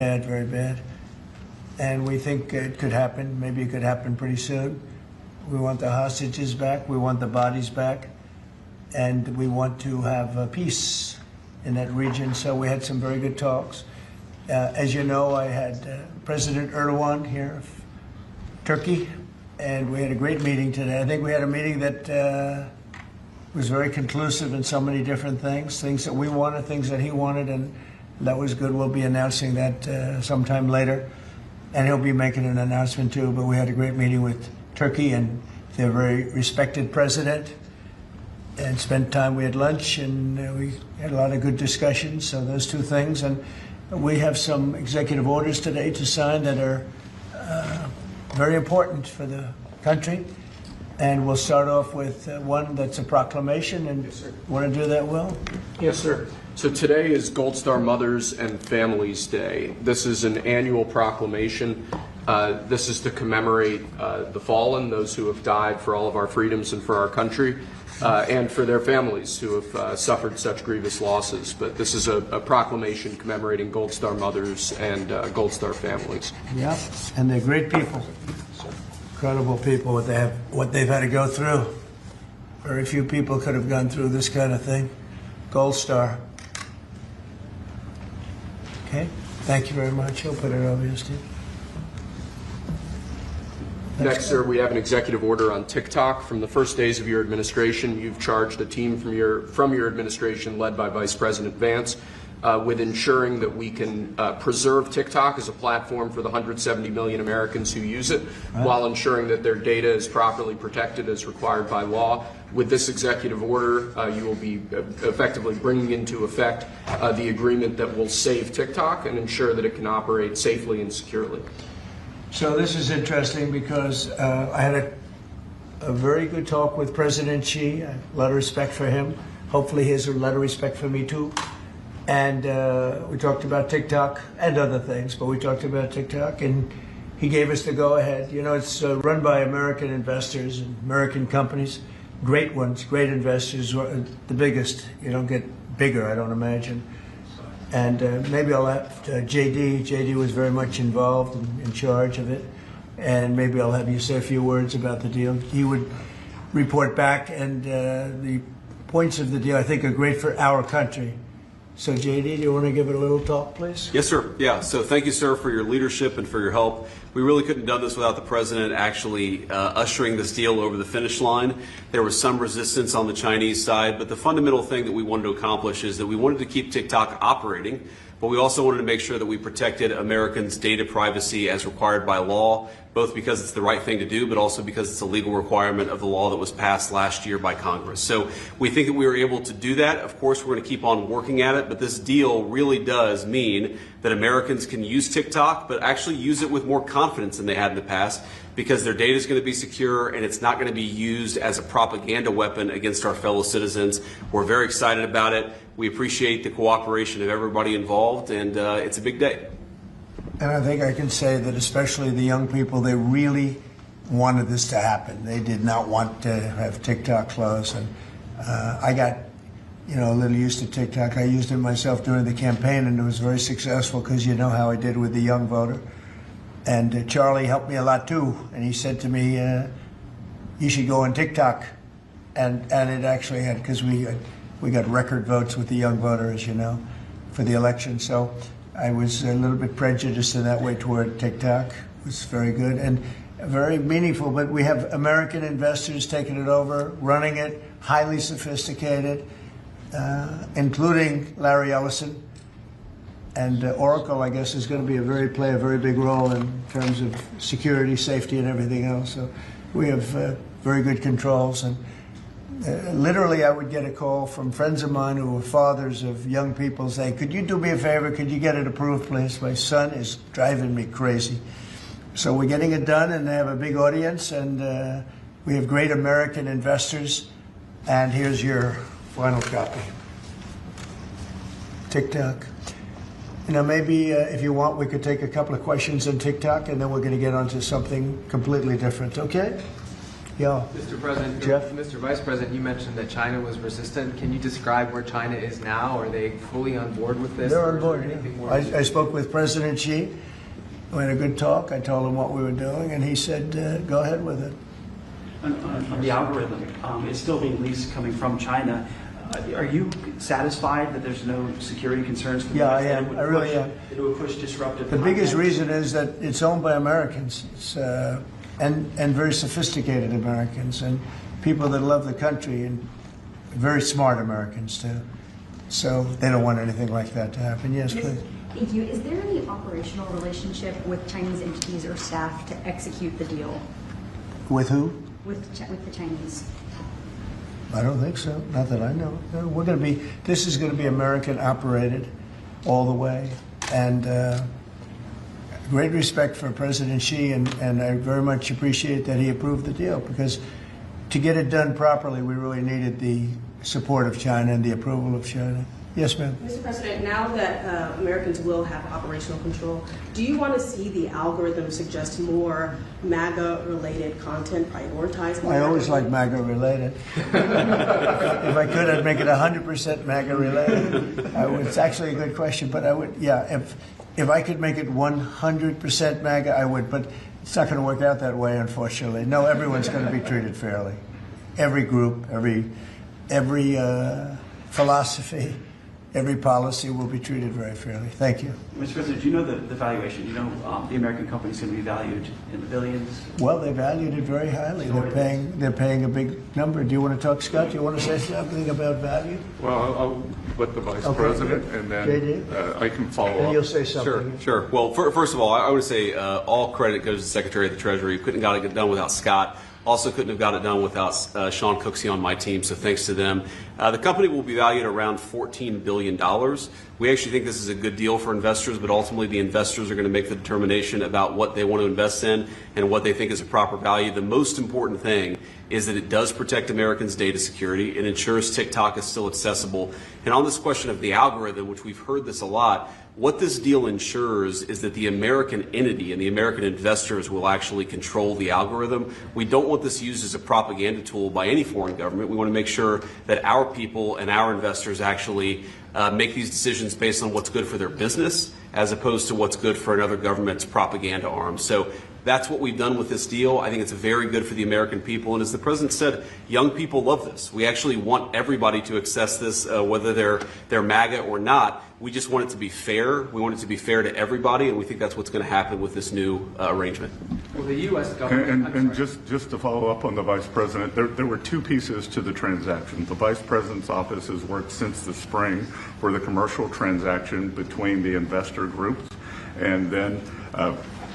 bad, very bad. And we think it could happen. Maybe it could happen pretty soon. We want the hostages back. We want the bodies back. And we want to have peace in that region. So we had some very good talks. As you know, I had President Erdogan here of Turkey, and we had a great meeting today. I think we had a meeting that was very conclusive in so many different things that we wanted, things that he wanted, and that was good. We'll be announcing that sometime later, and he'll be making an announcement too. But we had a great meeting with Turkey and their very respected president, and spent time. We had lunch, and we had a lot of good discussions. So those two things, and we have some executive orders today to sign that are very important for the country. And we'll start off with one that's a proclamation. And yes, sir. Want to do that, Will? Yes, sir. So today is Gold Star Mothers and Families Day. This is an annual proclamation. This is to commemorate the fallen, those who have died for all of our freedoms and for our country, and for their families who have suffered such grievous losses. But this is a proclamation commemorating Gold Star Mothers and Gold Star families. Yeah, and they're great people. Incredible people, what they've had to go through. Very few people could have gone through this kind of thing. Gold Star. Okay, thank you very much. I'll put it over here, Steve. Next, sir, we have an executive order on TikTok. From the first days of your administration, you've charged a team from your administration, led by Vice President Vance, with ensuring that we can preserve TikTok as a platform for the 170 million Americans who use it, while ensuring that their data is properly protected as required by law. With this executive order, you will be effectively bringing into effect the agreement that will save TikTok and ensure that it can operate safely and securely. So this is interesting because I had a very good talk with President Xi. A lot of respect for him. Hopefully he has a lot of respect for me too. And we talked about TikTok and other things, but we talked about TikTok, and he gave us the go-ahead. You know, it's run by American investors and American companies, great ones, great investors, the biggest. You don't get bigger, I don't imagine. And maybe I'll have JD. JD was very much involved and in charge of it. And maybe I'll have you say a few words about the deal. He would report back, and the points of the deal, I think, are great for our country. So, JD, do you want to give it a little talk, please? Yes, sir. Yeah. So thank you, sir, for your leadership and for your help. We really couldn't have done this without the president actually ushering this deal over the finish line. There was some resistance on the Chinese side, but the fundamental thing that we wanted to accomplish is that we wanted to keep TikTok operating, but we also wanted to make sure that we protected Americans' data privacy as required by law, both because it's the right thing to do, but also because it's a legal requirement of the law that was passed last year by Congress. So we think that we were able to do that. Of course, we're going to keep on working at it, but this deal really does mean that Americans can use TikTok, but actually use it with more confidence than they had in the past, because their data is going to be secure and it's not going to be used as a propaganda weapon against our fellow citizens. We're very excited about it. We appreciate the cooperation of everybody involved, and it's a big day. And I think I can say that especially the young people, they really wanted this to happen. They did not want to have TikTok close. And I got, a little used to TikTok. I used it myself during the campaign, and it was very successful because you know how I did with the young voter. And Charlie helped me a lot too. And he said to me, you should go on TikTok. And it actually had, because we got record votes with the young voter, as you know, for the election. So I was a little bit prejudiced in that way toward TikTok. It was very good and very meaningful. But we have American investors taking it over, running it, highly sophisticated, including Larry Ellison. And Oracle, I guess, is going to play a very big role in terms of security, safety, and everything else. So we have very good controls. And literally, I would get a call from friends of mine who were fathers of young people saying, could you do me a favor? Could you get it approved, please? My son is driving me crazy. So we're getting it done, and they have a big audience, and we have great American investors. And here's your final copy. TikTok. Maybe if you want, we could take a couple of questions on TikTok, and then we're going to get onto something completely different, okay? Yeah. Mr. President, Jeff? Mr. Vice President, you mentioned that China was resistant. Can you describe where China is now? Are they fully on board with this? They're Or on is board. there anything Yeah. more? I spoke with President Xi. We had a good talk. I told him what we were doing, and he said, go ahead with it. On the algorithm, it's still being leased coming from China. Are you satisfied that there's no security concerns? From Yeah, the I US that am. it would I really push- am. It would push disruptive. The biggest content? reason is that it's owned by Americans, and very sophisticated Americans, and people that love the country, and very smart Americans too. So they don't want anything like that to happen. Yes, please. Thank you. Is there any operational relationship with Chinese entities or staff to execute the deal With who? with the Chinese? I don't think so. Not that I know. No, we're going to be. This is going to be American operated all the way, and great respect for President Xi, and I very much appreciate that he approved the deal, because to get it done properly, we really needed the support of China and the approval of China. Yes, ma'am. Mr. President, now that Americans will have operational control, do you want to see the algorithm suggest more MAGA-related content prioritized? I always like MAGA related. If I could, I'd make it 100% MAGA related. It's actually a good question, but I would, yeah, if I could make it 100% MAGA, I would, but it's not going to work out that way, unfortunately. No, everyone's going to be treated fairly. Every group, every philosophy, every policy will be treated very fairly. Thank you. Mr. President, do you know the valuation? Do you know the American company is going to be valued in the billions? Well, they valued it very highly. They're paying a big number. Do you want to talk, Scott? Do you want to say something about value? Well, I'll let the Vice President, and then JD? I can follow And you'll up. say something. Sure. Well, first of all, I would say all credit goes to the Secretary of the Treasury. Couldn't have got it done without Scott. Also couldn't have got it done without Sean Cooksey on my team, so thanks to them. The company will be valued around $14 billion. We actually think this is a good deal for investors, but ultimately the investors are going to make the determination about what they want to invest in and what they think is a proper value. The most important thing is that it does protect Americans' data security. It ensures TikTok is still accessible. And on this question of the algorithm, which we've heard this a lot, what this deal ensures is that the American entity and the American investors will actually control the algorithm. We don't want this used as a propaganda tool by any foreign government. We want to make sure that our people and our investors actually make these decisions based on what's good for their business as opposed to what's good for another government's propaganda arm. So that's what we've done with this deal. I think it's very good for the American people. And as the President said, young people love this. We actually want everybody to access this, whether they're MAGA or not. We just want it to be fair. We want it to be fair to everybody, and we think that's what's going to happen with this new arrangement. Well, the U.S. government... And just to follow up on the Vice President, there were two pieces to the transaction. The Vice President's office has worked since the spring for the commercial transaction between the investor groups, and then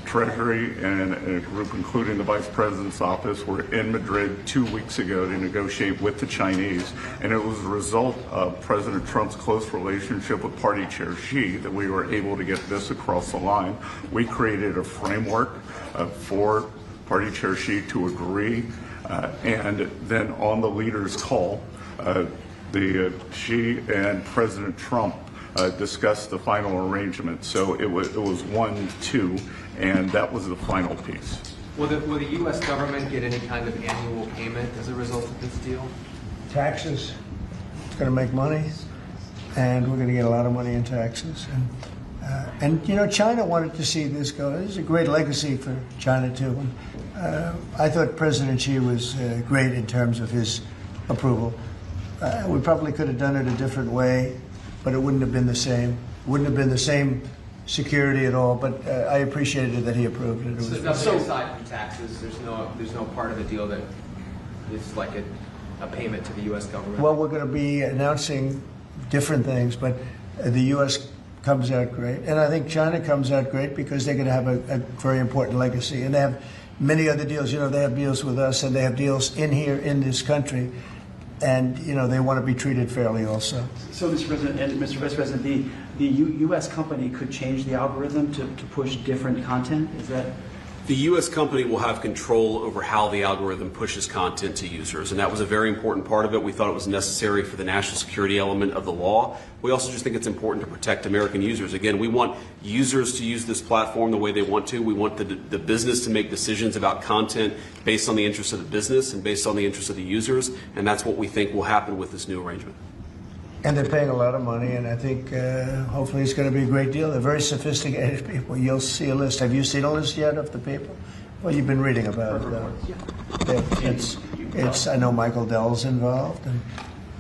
Treasury and a group including the Vice President's office were in Madrid 2 weeks ago to negotiate with the Chinese, and it was a result of President Trump's close relationship with Party Chair Xi that we were able to get this across the line. We created a framework for Party Chair Xi to agree, and then on the leaders' call, Xi and President Trump discussed the final arrangement. So it was 1-2, and that was the final piece. Will the U.S. government get any kind of annual payment as a result of this deal? Taxes. It's going to make money, and we're going to get a lot of money in taxes. And you know, China wanted to see this go. This is a great legacy for China too. I thought President Xi was great in terms of his approval. We probably could have done it a different way, but it wouldn't have been the same. Wouldn't have been the same security at all. But I appreciated that he approved it. So nothing aside from taxes. There's no part of the deal that is like a payment to the U.S. government. Well, we're going to be announcing different things, but the U.S. comes out great, and I think China comes out great because they're going to have a very important legacy, and they have many other deals. You know, they have deals with us, and they have deals in here in this country. And, you know, they want to be treated fairly also. So, Mr. President and Mr. Vice President, the U.S. company could change the algorithm to push different content? Is that? The U.S. company will have control over how the algorithm pushes content to users, and that was a very important part of it. We thought it was necessary for the national security element of the law. We also just think it's important to protect American users. Again, we want users to use this platform the way they want to. We want the business to make decisions about content based on the interests of the business and based on the interests of the users, and that's what we think will happen with this new arrangement. And they're paying a lot of money, and I think hopefully it's going to be a great deal. They're very sophisticated people. You'll see a list. Have you seen a list yet of the people? Well, you've been reading about it. It's. I know Michael Dell's involved, and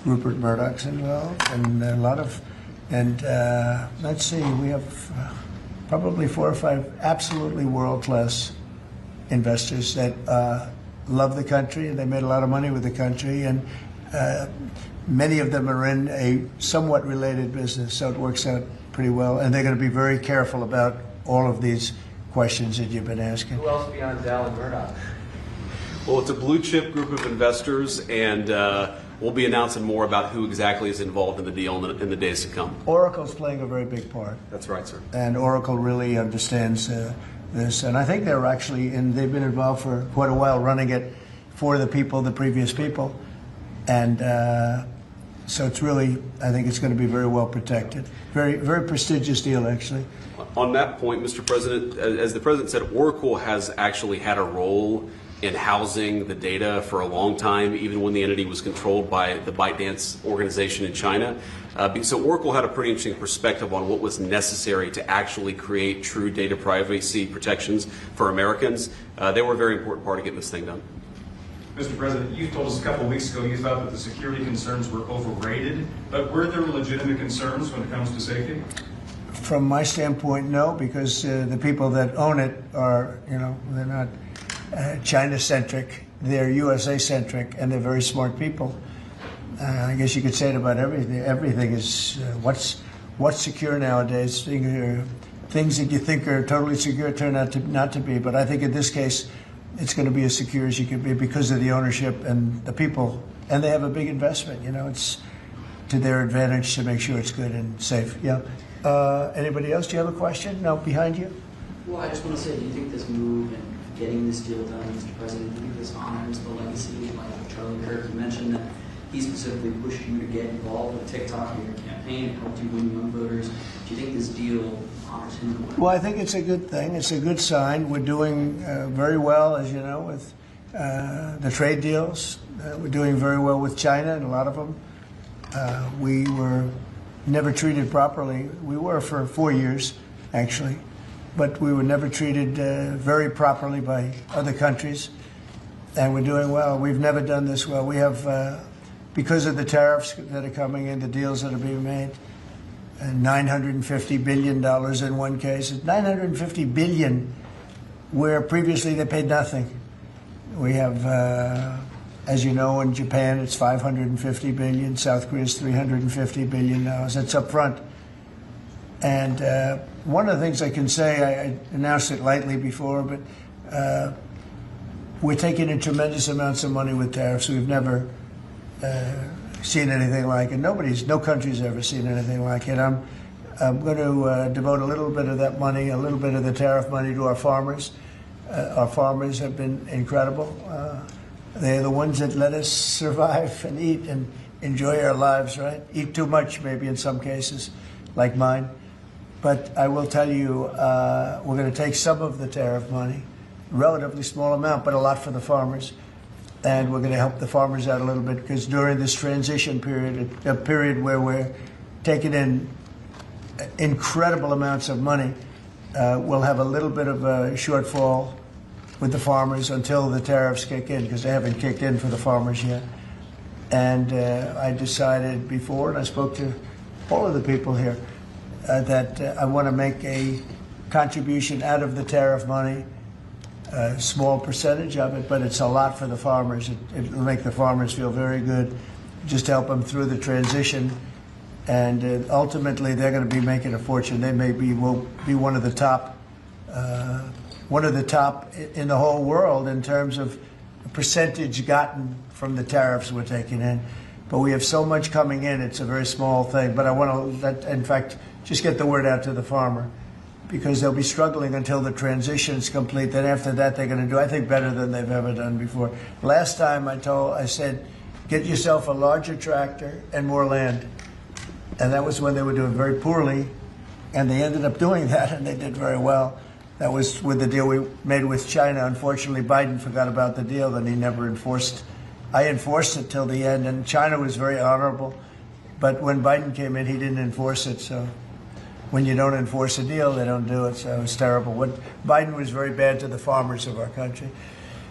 Rupert Murdoch's involved, and a lot of. And let's see, we have probably 4 or 5 absolutely world-class investors that love the country, and they made a lot of money with the country, and many of them are in a somewhat related business, so it works out pretty well. And they're going to be very careful about all of these questions that you've been asking. Who else beyond Dell and Murdoch? Well, it's a blue chip group of investors, and we'll be announcing more about who exactly is involved in the deal in the days to come. Oracle's playing a very big part. That's right, sir. And Oracle really understands this. And I think they're actually, and they've been involved for quite a while running it for the people, the previous people. And so it's really, I think it's going to be very well protected. Very, very prestigious deal, actually. On that point, Mr. President, as the President said, Oracle has actually had a role in housing the data for a long time, even when the entity was controlled by the ByteDance organization in China. So Oracle had a pretty interesting perspective on what was necessary to actually create true data privacy protections for Americans. They were a very important part of getting this thing done. Mr. President, you told us a couple of weeks ago you thought that the security concerns were overrated, but were there legitimate concerns when it comes to safety? From my standpoint, no, because the people that own it are, they're not China-centric, they're USA-centric, and they're very smart people. I guess you could say it about everything. Everything is, what's secure nowadays? Things that you think are totally secure turn out to not to be, but I think in this case, it's going to be as secure as you can be because of the ownership and the people. And they have a big investment. It's to their advantage to make sure it's good and safe. Yeah. Anybody else? Do you have a question? No, behind you? Well, I just want to say, do you think this move and getting this deal done, Mr. President, do you think this honors the legacy like Charlie Kirk? You mentioned that he specifically pushed you to get involved with TikTok in your campaign and helped you win young voters. Do you think this deal honors him? Well, I think it's a good thing. It's a good sign. We're doing very well, as you know, with the trade deals. We're doing very well with China and a lot of them. We were never treated properly. We were for 4 years, actually, but we were never treated very properly by other countries, and we're doing well. We've never done this well. We have, because of the tariffs that are coming in, the deals that are being made, $950 billion in one case. $950 billion, where previously they paid nothing. We have, as you know, in Japan it's $550 billion. South Korea is $350 billion. That's up front. And one of the things I can say, I announced it lightly before, but we're taking in tremendous amounts of money with tariffs. We've never seen anything like it. No country's ever seen anything like it. I'm going to devote a little bit of that money, a little bit of the tariff money to our farmers. Our farmers have been incredible. They're the ones that let us survive and eat and enjoy our lives, right? Eat too much, maybe in some cases, like mine. But I will tell you, we're going to take some of the tariff money, relatively small amount, but a lot for the farmers. And we're going to help the farmers out a little bit because during this transition period, a period where we're taking in incredible amounts of money, we'll have a little bit of a shortfall with the farmers until the tariffs kick in, because they haven't kicked in for the farmers yet. And I decided before, and I spoke to all of the people here, that I want to make a contribution out of the tariff money, a small percentage of it, but it's a lot for the farmers. It'll make the farmers feel very good, just help them through the transition. And ultimately, they're going to be making a fortune. They will be one of the top in the whole world in terms of percentage gotten from the tariffs we're taking in. But we have so much coming in; it's a very small thing. But I want to, in fact, just get the word out to the farmer, because they'll be struggling until the transition is complete. Then after that, they're going to do, I think, better than they've ever done before. Last time I said, get yourself a larger tractor and more land. And that was when they were doing very poorly. And they ended up doing that, and they did very well. That was with the deal we made with China. Unfortunately, Biden forgot about the deal, and he never enforced. I enforced it till the end, and China was very honorable. But when Biden came in, he didn't enforce it. So when you don't enforce a deal, they don't do it. So it was terrible. Biden was very bad to the farmers of our country.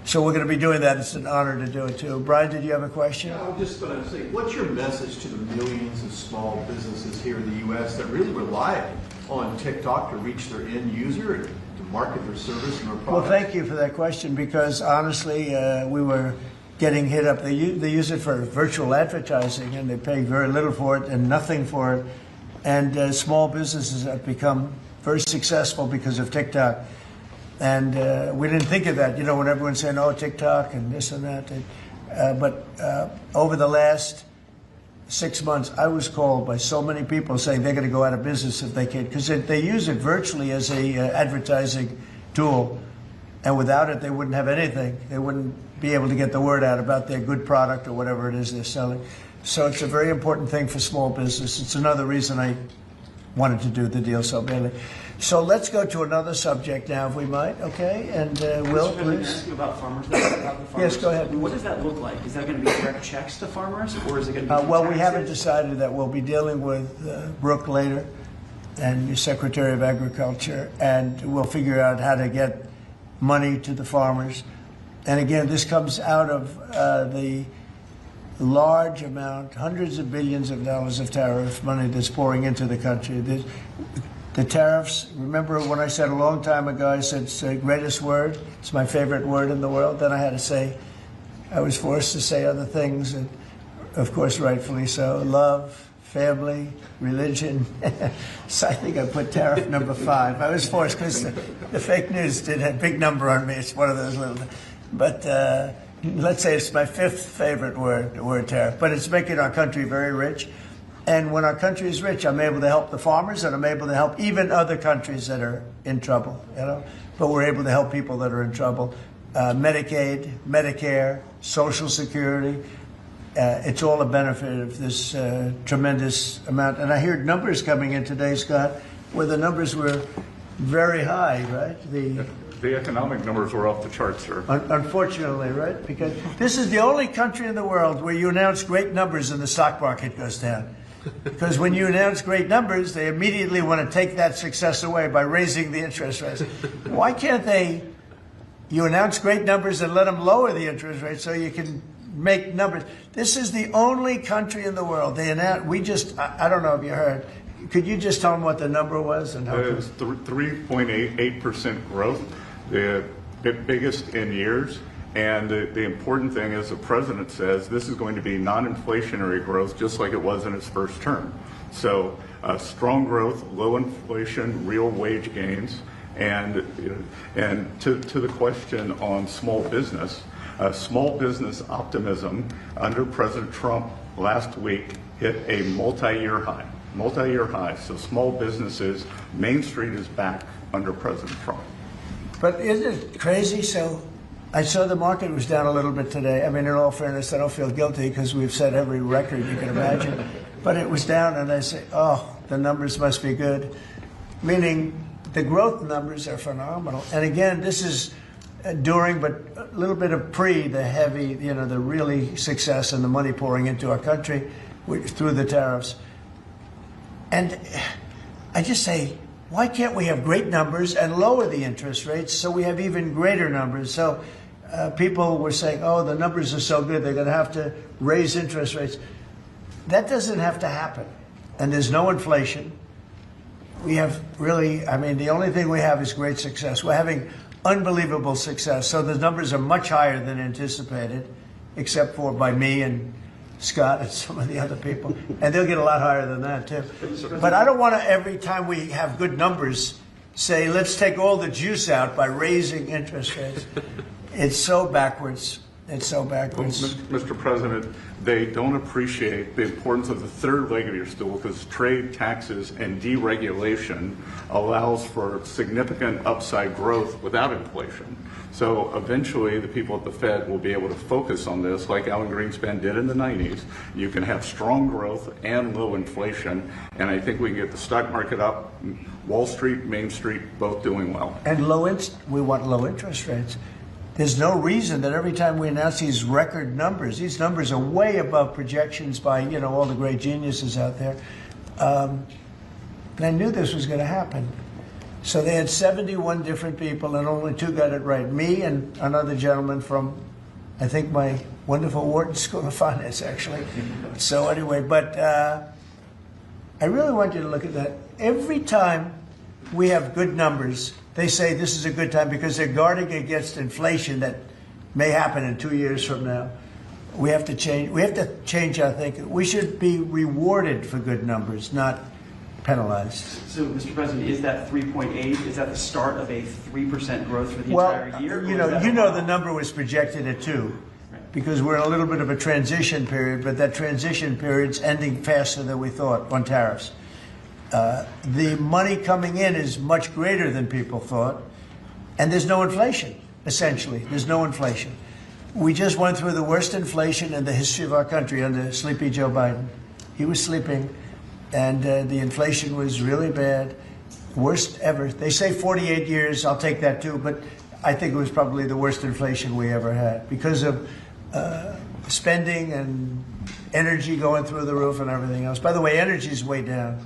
So we're going to be doing that. It's an honor to do it, too. Brian, did you have a question? Yeah, I'm just going to say, what's your message to the millions of small businesses here in the U.S. that really rely on TikTok to reach their end user and to market their service and their product? Well, thank you for that question, because honestly, we were getting hit up. They use it for virtual advertising, and they pay very little for it and nothing for it. And small businesses have become very successful because of TikTok. And we didn't think of that, you know, when everyone's saying, oh, TikTok and this and that. But over the last 6 months, I was called by so many people saying they're going to go out of business if they can, because they use it virtually as a advertising tool. And without it, they wouldn't have anything. They wouldn't be able to get the word out about their good product or whatever it is they're selling. So it's a very important thing for small business. It's another reason I wanted to do the deal so badly. So let's go to another subject now, if we might, okay? And Will, Can I please. ask you about farmers? About the farmers? Yes, go ahead. What does that look like? Is that going to be direct checks to farmers, or is it going to be Well, we taxes? haven't decided that. We'll be dealing with Brooke later and the Secretary of Agriculture, and we'll figure out how to get money to the farmers. And again, this comes out of the large amount, hundreds of billions of dollars of tariff money that's pouring into the country. The tariffs, remember when I said a long time ago, I said it's the greatest word, it's my favorite word in the world. Then I had to say, I was forced to say other things, and of course, rightfully so. Love, family, religion. So I think I put tariff number 5. I was forced because the fake news did a big number on me. It's one of those little, but let's say it's my 5th favorite word, the word tariff. But it's making our country very rich. And when our country is rich, I'm able to help the farmers, and I'm able to help even other countries that are in trouble, you know. But we're able to help people that are in trouble. Medicaid, Medicare, Social Security. It's all a benefit of this tremendous amount. And I heard numbers coming in today, Scott, where the numbers were very high, right? The economic numbers were off the charts, sir. Unfortunately, right? Because this is the only country in the world where you announce great numbers and the stock market goes down. Because when you announce great numbers, they immediately want to take that success away by raising the interest rates. Why can't you announce great numbers and let them lower the interest rate so you can make numbers? This is the only country in the world. I don't know if you heard. Could you just tell them what the number was? And how it was 3.88% growth, the biggest in years. And the important thing is the president says this is going to be non-inflationary growth, just like it was in his first term. So strong growth, low inflation, real wage gains. And to the question on small business optimism under President Trump last week hit a multi-year high. So small businesses, Main Street is back under President Trump. But isn't it crazy? So I saw the market was down a little bit today. I mean, in all fairness, I don't feel guilty because we've set every record you can imagine. But it was down, and I say, oh, the numbers must be good. Meaning the growth numbers are phenomenal. And again, this is during, but a little bit of the heavy, the really success and the money pouring into our country through the tariffs. And I just say, why can't we have great numbers and lower the interest rates so we have even greater numbers? So people were saying, oh, the numbers are so good, they're going to have to raise interest rates. That doesn't have to happen. And there's no inflation. We have really, the only thing we have is great success. We're having unbelievable success. So the numbers are much higher than anticipated, except for by me and Scott and some of the other people. And they'll get a lot higher than that, too. But I don't want to, every time we have good numbers, say, let's take all the juice out by raising interest rates. It's so backwards. It's so backwards. Mr. President, they don't appreciate the importance of the third leg of your stool, because trade, taxes, and deregulation allows for significant upside growth without inflation. So eventually the people at the Fed will be able to focus on this like Alan Greenspan did in the 90s. You can have strong growth and low inflation, and I think we can get the stock market up, Wall Street, Main Street, both doing well. And we want low interest rates. There's no reason that every time we announce these record numbers, these numbers are way above projections by, all the great geniuses out there. And I knew this was going to happen. So they had 71 different people, and only 2 got it right. Me and another gentleman from, I think, my wonderful Wharton School of Finance, actually. So anyway, but I really want you to look at that. Every time we have good numbers, they say this is a good time because they're guarding against inflation that may happen in 2 years from now. We have to change. We have to change our thinking. We should be rewarded for good numbers, not penalized. So, Mr. President, is that 3.8? Is that the start of a 3% growth for the Well, entire year? you know, the number was projected at 2, because we're in a little bit of a transition period, but that transition period's ending faster than we thought on tariffs. The money coming in is much greater than people thought, and there's no inflation, essentially. There's no inflation. We just went through the worst inflation in the history of our country under sleepy Joe Biden. He was sleeping, and the inflation was really bad, worst ever. They say 48 years, I'll take that too, but I think it was probably the worst inflation we ever had because of spending and energy going through the roof and everything else. By the way, energy is way down.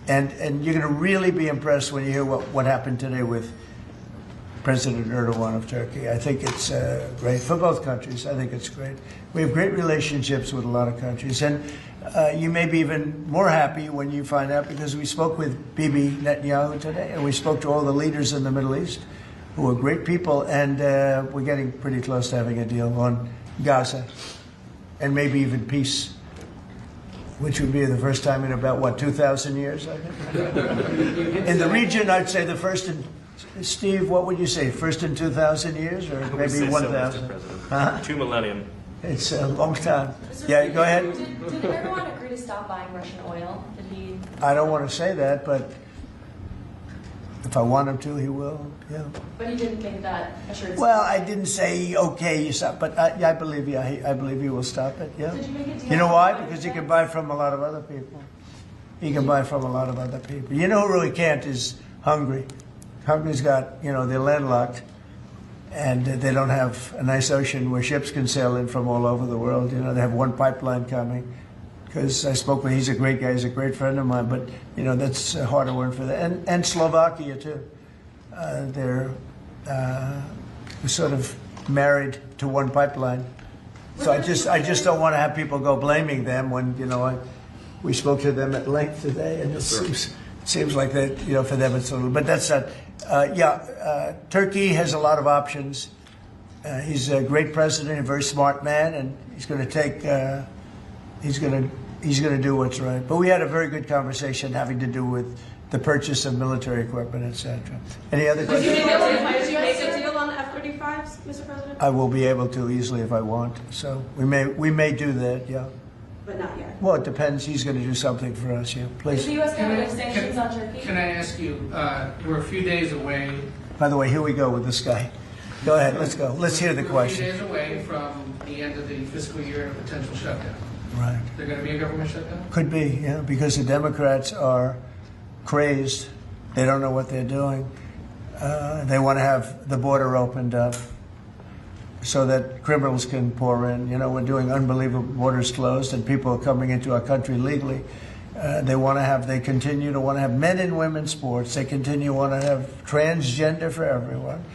And you're going to really be impressed when you hear what happened today with President Erdogan of Turkey. I think it's great for both countries. I think it's great. We have great relationships with a lot of countries. And you may be even more happy when you find out, because we spoke with Bibi Netanyahu today, and we spoke to all the leaders in the Middle East who are great people, and we're getting pretty close to having a deal on Gaza and maybe even peace, which would be the first time in about, 2,000 years, I think? In the region, I'd say the first in, Steve, what would you say, first in 2,000 years, or maybe 1,000? Huh? 2 millennium. It's a long time. Yeah, go ahead. Did Erdogan agree to stop buying Russian oil? Did he? I don't want to say that, but if I want him to, he will, yeah. But he didn't think that assured. Well, I didn't say, okay, you stop, but I believe you. I believe he will stop it, yeah. Did you make a deal? You know why? Because he can buy from a lot of other people. He can buy from a lot of other people. You know who really can't is Hungary. Hungary's got, they're landlocked, and they don't have a nice ocean where ships can sail in from all over the world. They have one pipeline coming. Because I spoke with, he's a great guy, he's a great friend of mine, but, that's a harder word for that. And Slovakia, too. They're sort of married to one pipeline. So I just don't want to have people go blaming them when, we spoke to them at length today, and it seems like that, for them it's a little, but that's not, Turkey has a lot of options. He's a great president, a very smart man, and he's going to take, he's going to do what's right. But we had a very good conversation having to do with the purchase of military equipment, etc. Any other questions? Did you make a deal on F-35s, Mr. President? I will be able to easily if I want. So we may do that, yeah. But not yet. Well, it depends. He's going to do something for us, yeah. Please. Is the U.S. going to lift sanctions on Turkey? Can I ask you, we're a few days away. By the way, here we go with this guy. Go ahead, let's go. Let's hear the question. We're a few days away from the end of the fiscal year and a potential shutdown. Right. There's going to be a government shutdown? Could be, yeah, because the Democrats are crazed. They don't know what they're doing. They want to have the border opened up so that criminals can pour in. We're doing unbelievable borders closed, and people are coming into our country legally. They continue to want to have men and women sports. They continue to want to have transgender for everyone.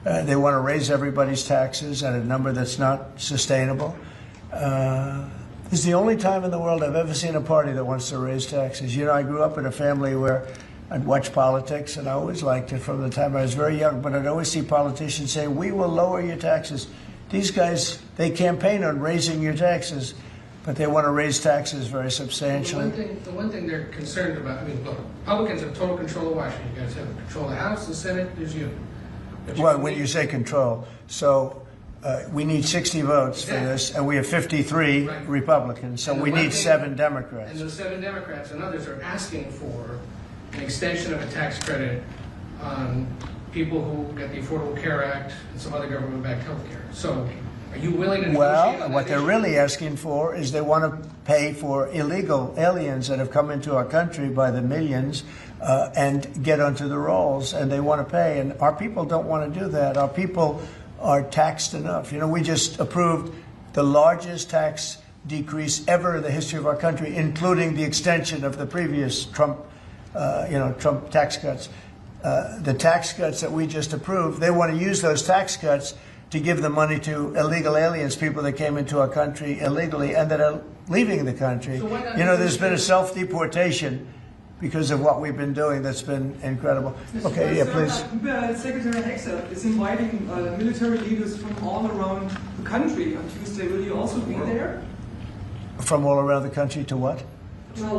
They want to raise everybody's taxes at a number that's not sustainable. This is the only time in the world I've ever seen a party that wants to raise taxes. I grew up in a family where I'd watch politics, and I always liked it from the time I was very young, but I'd always see politicians say, we will lower your taxes. These guys, they campaign on raising your taxes, but they want to raise taxes very substantially. The one thing they're concerned about, look, Republicans have total control of Washington. You guys have control of the House, the Senate, there's you. Well, when you say control, so We need 60 votes for this, and we have 53 Right. Republicans, so And the we one need thing- 7 Democrats. And those 7 Democrats and others are asking for an extension of a tax credit on people who get the Affordable Care Act and some other government-backed health care. So are you willing to negotiate Well, on what that they're issue? really asking for is they want to pay for illegal aliens that have come into our country by the millions and get onto the rolls, and they want to pay. And our people don't want to do that. Our people are taxed enough. You know, we just approved the largest tax decrease ever in the history of our country, including the extension of the previous Trump tax cuts. The tax cuts that we just approved, they want to use those tax cuts to give the money to illegal aliens, people that came into our country illegally and that are leaving the country. So why not You know, there's been a self-deportation because of what we've been doing that's been incredible. Okay, yeah, please. Secretary Hexer is inviting military leaders from all around the country on Tuesday. Will you also be there? From all around the country to what? To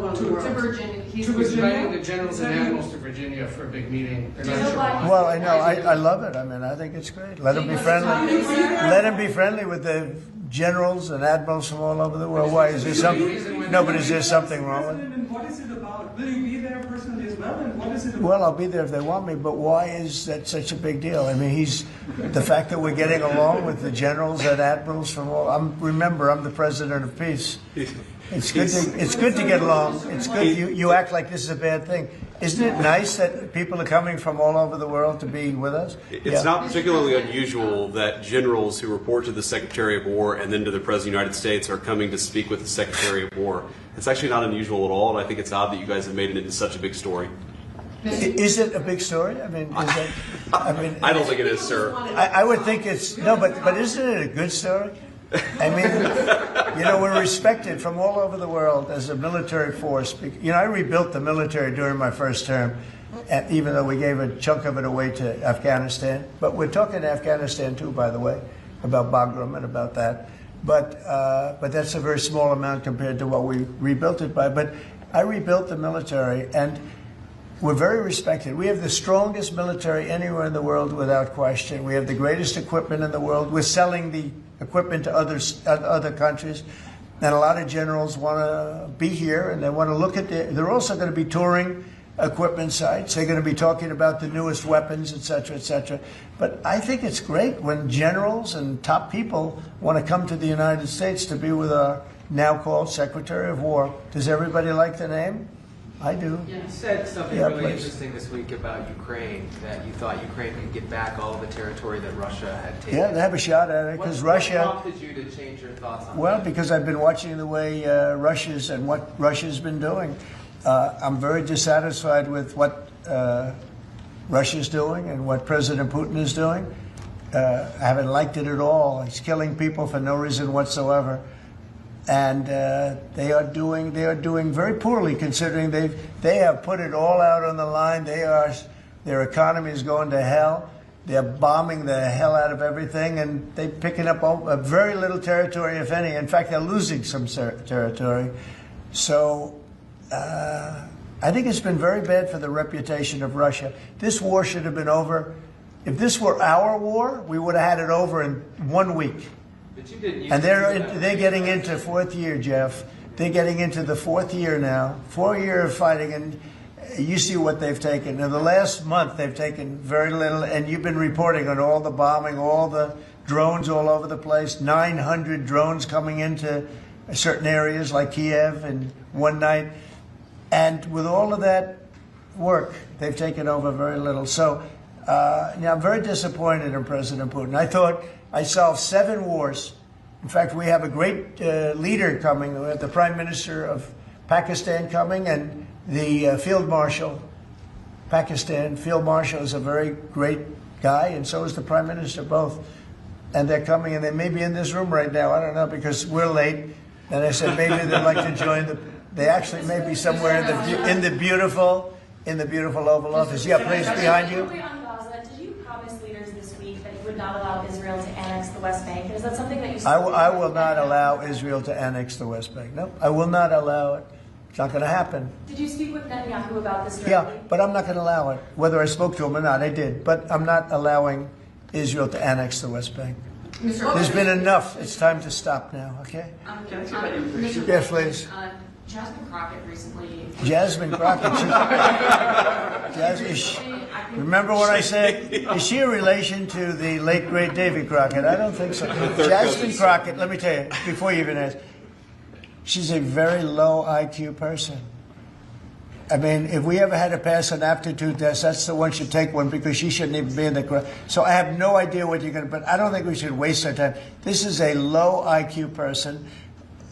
Virginia. He's inviting the generals and admirals to Virginia for a big meeting. They're not sure why. Well, I know. I love it. I mean, I think it's great. Let them be friendly. Let them be friendly with the generals and admirals from all over the world. Why is there something? No, but is there something wrong with it? And what is it about? Will you be there personally as well? And what is it about? Well, I'll be there if they want me, but why is that such a big deal? I mean, the fact that we're getting along with the generals and admirals from all. Remember, I'm the president of peace. It's good to get along. It's good. You act like this is a bad thing. Isn't it nice that people are coming from all over the world to be with us? It's not particularly unusual that generals who report to the Secretary of War and then to the President of the United States are coming to speak with the Secretary of War. It's actually not unusual at all, and I think it's odd that you guys have made it into such a big story. Is it a big story? I mean, I don't think it is, sir. I would think it's no, but isn't it a good story? I mean, you know, we're respected from all over the world as a military force. You know, I rebuilt the military during my first term, even though we gave a chunk of it away to Afghanistan. But we're talking Afghanistan too, by the way, about Bagram and about that. But that's a very small amount compared to what we rebuilt it by. But I rebuilt the military, and we're very respected. We have the strongest military anywhere in the world without question. We have the greatest equipment in the world. We're selling the equipment to other countries. And a lot of generals want to be here, and they want to look at they're also going to be touring equipment sites. They're going to be talking about the newest weapons, et cetera, et cetera. But I think it's great when generals and top people want to come to the United States to be with our now called Secretary of War. Does everybody like the name? I do. You said something Yeah, really please. interesting this week about Ukraine, that you thought Ukraine could get back all the territory that Russia had taken. Yeah, they have a shot at it because Russia. What prompted you to change your thoughts on Well, that? because I've been watching the way what Russia's been doing. I'm very dissatisfied with what Russia's doing and what President Putin is doing. I haven't liked it at all. He's killing people for no reason whatsoever. And they are doing very poorly, considering they have put it all out on the line. Their economy is going to hell. They're bombing the hell out of everything, and they're picking up a very little territory, if any. In fact, they're losing some territory. So I think it's been very bad for the reputation of Russia. This war should have been over. If this were our war, we would have had it over in 1 week. But you didn't use And it. they're getting into fourth year, Jeff. They're getting into the 4th year now. 4 year of fighting, and you see what they've taken. In the last month, they've taken very little, and you've been reporting on all the bombing, all the drones all over the place. 900 drones coming into certain areas like Kiev in one night. And with all of that work, they've taken over very little. So now I'm very disappointed in President Putin. I thought I solved 7 wars. In fact, we have a great leader coming. We have the Prime Minister of Pakistan coming, and the Field Marshal, Pakistan Field Marshal is a very great guy, and so is the Prime Minister, both. And they're coming, and they may be in this room right now. I don't know, because we're late. And I said maybe they'd like to join they actually may be somewhere in the beautiful Oval Office. Yeah, please, behind you. Quickly on Gaza, did you promise leaders this week that you would not allow Israel to annex the West Bank? And is that something that you I will not allow Israel to annex the West Bank. No, I will not allow it. It's not going to happen. Did you speak with Netanyahu about this directly? Yeah, but I'm not going to allow it. Whether I spoke to him or not, I did. But I'm not allowing Israel to annex the West Bank. There's been enough. It's time to stop now, okay? Yes, please. Jasmine Crockett recently. Jasmine Crockett. Remember what I said? Is she a relation to the late, great Davy Crockett? I don't think so. Jasmine Crockett, let me tell you, before you even ask, she's a very low IQ person. I mean, if we ever had to pass an aptitude test, that's the one should take one because she shouldn't even be in the crowd. So I have no idea what you're going to, but I don't think we should waste our time. This is a low IQ person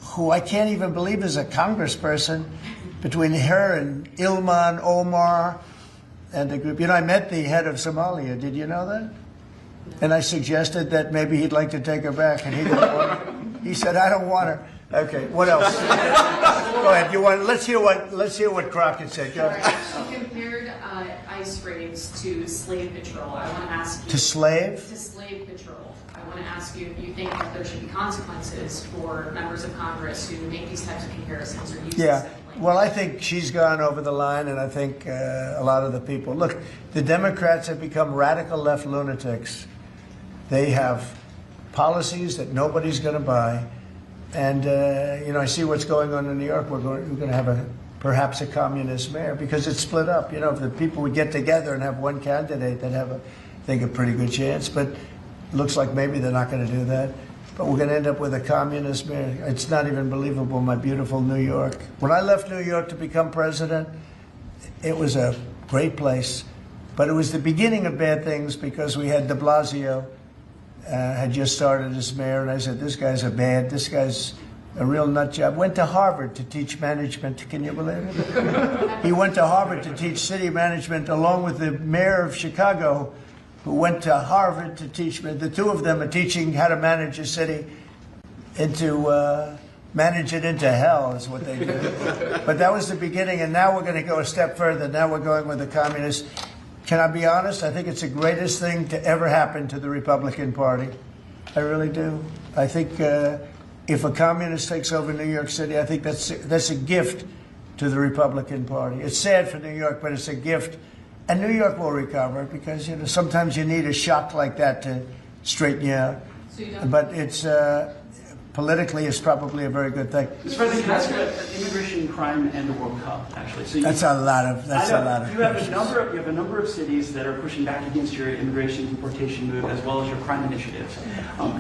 who I can't even believe is a congressperson between her and Ilman Omar and the group. You know, I met the head of Somalia. Did you know that? And I suggested that maybe he'd like to take her back, and he didn't want her. He said, I don't want her. Okay, what else? Go ahead. Let's hear what Crockett said. Go ahead. She compared ICE raids to slave patrol. I want to ask you. To slave? To slave patrol. I want to ask you if you think that there should be consequences for members of Congress who make these types of comparisons or use this type of language. Well, I think she's gone over the line, and I think a lot of the people. Look, the Democrats have become radical left lunatics. They have policies that nobody's going to buy. And, you know, I see what's going on in New York. We're going to have perhaps a communist mayor because it's split up. You know, if the people would get together and have one candidate, they'd have, I think, a pretty good chance. But it looks like maybe they're not going to do that. But we're going to end up with a communist mayor. It's not even believable, my beautiful New York. When I left New York to become president, it was a great place. But it was the beginning of bad things because we had de Blasio. Had just started as mayor, and I said, this guy's this guy's a real nut job. Went to Harvard to teach management. Can you believe it? He went to Harvard to teach city management along with the mayor of Chicago, who went to Harvard to teach. The two of them are teaching how to manage a city manage it into hell is what they do. But that was the beginning, and now we're going to go a step further. Now we're going with the communists. Can I be honest? I think it's the greatest thing to ever happen to the Republican Party. I really do. I think if a communist takes over New York City, I think that's a gift to the Republican Party. It's sad for New York, but it's a gift. And New York will recover because, you know, sometimes you need a shock like that to straighten you out. But it's politically, it's probably a very good thing. Mr. President, can I ask you about immigration, crime, and the World Cup, actually? So that's a lot of you have a number of cities that are pushing back against your immigration deportation move as well as your crime initiatives.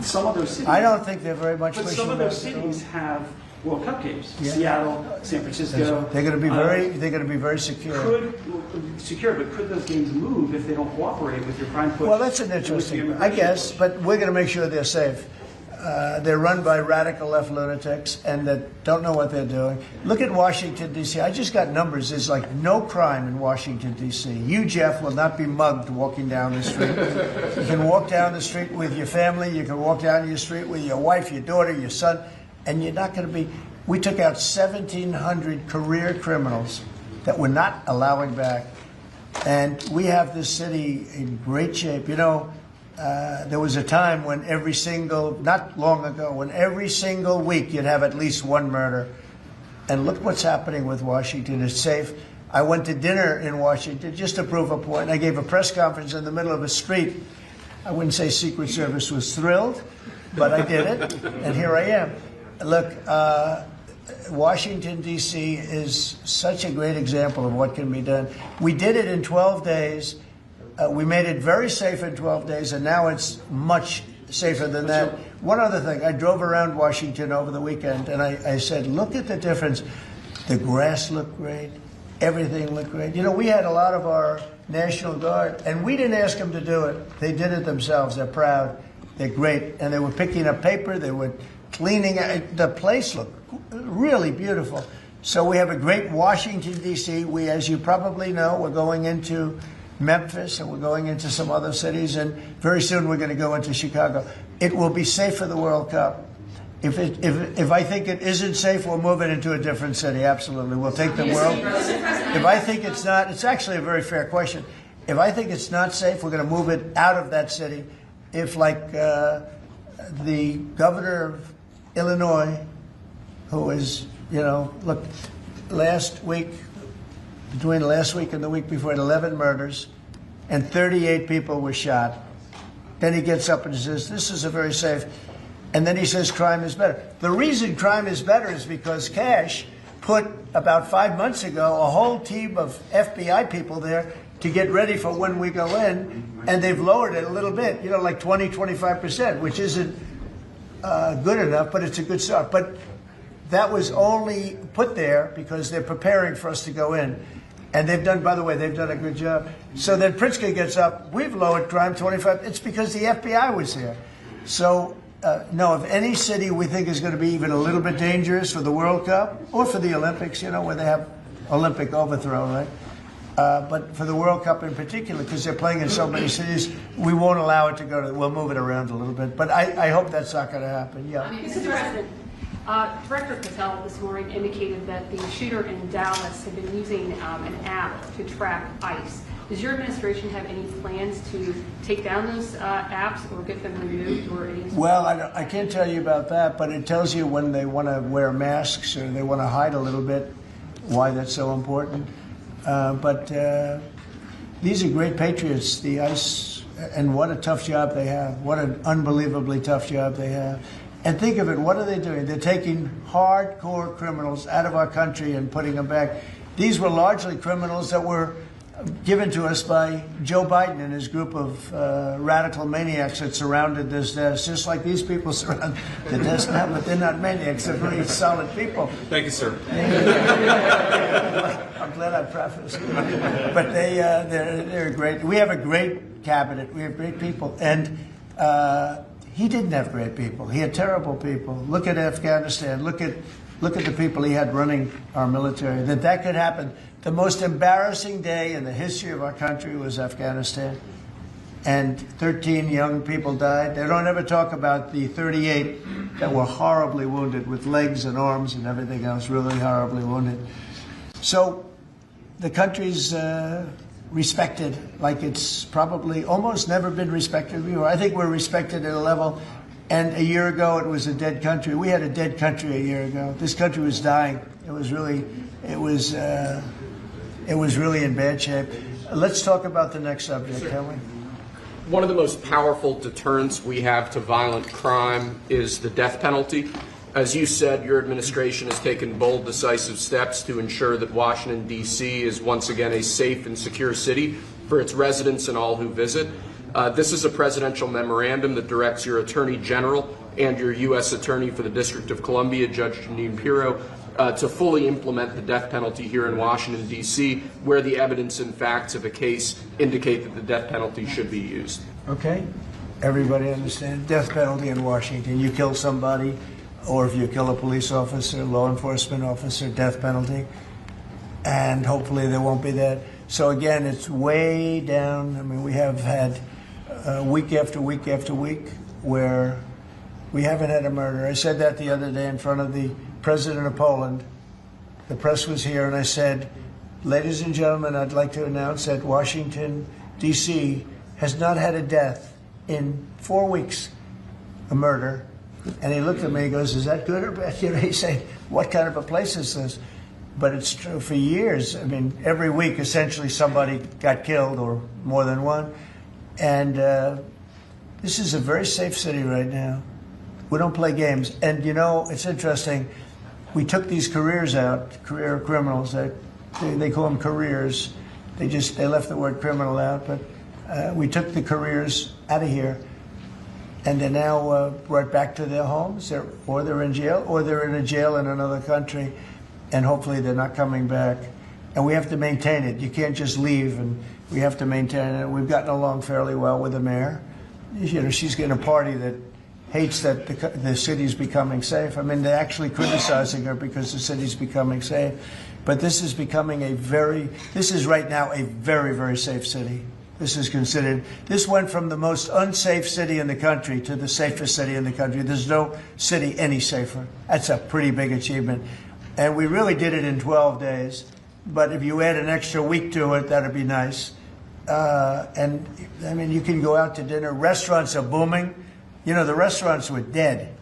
Some of those cities... I don't think they're very much pushing back. But some of those cities have World Cup games. Yeah. Seattle, San Francisco. They're going to be very secure. But could those games move if they don't cooperate with your crime push? Well, that's an interesting, I guess, but we're going to make sure they're safe. They're run by radical left lunatics and that don't know what they're doing. Look at Washington, D.C. I just got numbers. There's like no crime in Washington, D.C. You, Jeff, will not be mugged walking down the street. You can walk down the street with your family. You can walk down your street with your wife, your daughter, your son, and you're not going to be... We took out 1,700 career criminals that we're not allowing back. And we have this city in great shape. You know, there was a time when not long ago, when every single week you'd have at least one murder. And look what's happening with Washington. It's safe. I went to dinner in Washington just to prove a point. I gave a press conference in the middle of a street. I wouldn't say Secret Service was thrilled, but I did it, and here I am. Look, Washington, D.C. is such a great example of what can be done. We did it in 12 days. We made it very safe in 12 days, and now it's much safer than that. One other thing, I drove around Washington over the weekend, and I said, look at the difference. The grass looked great. Everything looked great. You know, we had a lot of our National Guard, and we didn't ask them to do it. They did it themselves. They're proud. They're great. And they were picking up paper. They were cleaning. The place looked really beautiful. So we have a great Washington, D.C. We, as you probably know, we're going into Memphis, and we're going into some other cities, and very soon we're going to go into Chicago. It will be safe for the World Cup. If I think it isn't safe, we'll move it into a different city. Absolutely, we'll take the world. If I think it's not, it's actually a very fair question. If I think it's not safe, we're going to move it out of that city. If, like the governor of Illinois, who is, you know, look, between last week and the week before, 11 murders, and 38 people were shot. Then he gets up and says, this is a very safe, and then he says crime is better. The reason crime is better is because Cash put, about 5 months ago, a whole team of FBI people there to get ready for when we go in, and they've lowered it a little bit, like 20, 25%, which isn't good enough, but it's a good start. But that was only put there because they're preparing for us to go in. And they've done, by the way, they've done a good job. So then Pritzker gets up, we've lowered crime 25, it's because the FBI was here. So, no, if any city we think is going to be even a little bit dangerous for the World Cup, or for the Olympics, where they have Olympic overthrow, right? But for the World Cup in particular, because they're playing in so many cities, we won't allow it to go to, we'll move it around a little bit. But I hope that's not going to happen, yeah. Mr. President, Director Patel this morning indicated that the shooter in Dallas had been using an app to track ICE. Does your administration have any plans to take down those apps or get them removed or any? Well, I can't tell you about that, but it tells you when they want to wear masks or they want to hide a little bit, why that's so important. But these are great patriots, the ICE, and what a tough job they have. What an unbelievably tough job they have. And think of it, what are they doing? They're taking hardcore criminals out of our country and putting them back. These were largely criminals that were given to us by Joe Biden and his group of radical maniacs that surrounded this desk, just like these people surround the desk now, but they're not maniacs, they're very solid people. Thank you, sir. I'm glad I prefaced it. But they're great. We have a great cabinet. We have great people. And he didn't have great people. He had terrible people. Look at Afghanistan. Look at the people he had running our military. That could happen. The most embarrassing day in the history of our country was Afghanistan. And 13 young people died. They don't ever talk about the 38 that were horribly wounded with legs and arms and everything else, really horribly wounded. So the country's respected like it's probably almost never been respected before. I think we're respected at a level, and a year ago it was a dead country. We had a dead country a year ago. This country was dying. It was really in bad shape. Let's talk about the next subject, can we? One of the most powerful deterrents we have to violent crime is the death penalty. As you said, your administration has taken bold, decisive steps to ensure that Washington, D.C. is once again a safe and secure city for its residents and all who visit. This is a presidential memorandum that directs your Attorney General and your U.S. Attorney for the District of Columbia, Judge Jeanine Pirro, to fully implement the death penalty here in Washington, D.C., where the evidence and facts of a case indicate that the death penalty should be used. Okay? Everybody understand? Death penalty in Washington. You kill somebody, or if you kill a police officer, law enforcement officer, death penalty. And hopefully there won't be that. So again, it's way down. I mean, we have had week after week after week where we haven't had a murder. I said that the other day in front of the President of Poland. The press was here, and I said, ladies and gentlemen, I'd like to announce that Washington, D.C. has not had a death in 4 weeks, a murder. And he looked at me, he goes, is that good or bad? He said, what kind of a place is this? But it's true for years. I mean, every week, essentially, somebody got killed or more than one. And this is a very safe city right now. We don't play games. And, it's interesting. We took these careers out, career criminals. They call them careers. They left the word criminal out. But we took the careers out of here. And they're now brought back to their homes, or they're in jail, or they're in a jail in another country. And hopefully they're not coming back. And we have to maintain it. You can't just leave, and we have to maintain it. We've gotten along fairly well with the mayor. She's getting a party that hates that the city's becoming safe. I mean, they're actually criticizing her because the city's becoming safe. But this is becoming this is right now a very, very safe city. This went from the most unsafe city in the country to the safest city in the country. There's no city any safer. That's a pretty big achievement. And we really did it in 12 days. But if you add an extra week to it, that'd be nice. And, I mean, you can go out to dinner. Restaurants are booming. The restaurants were dead.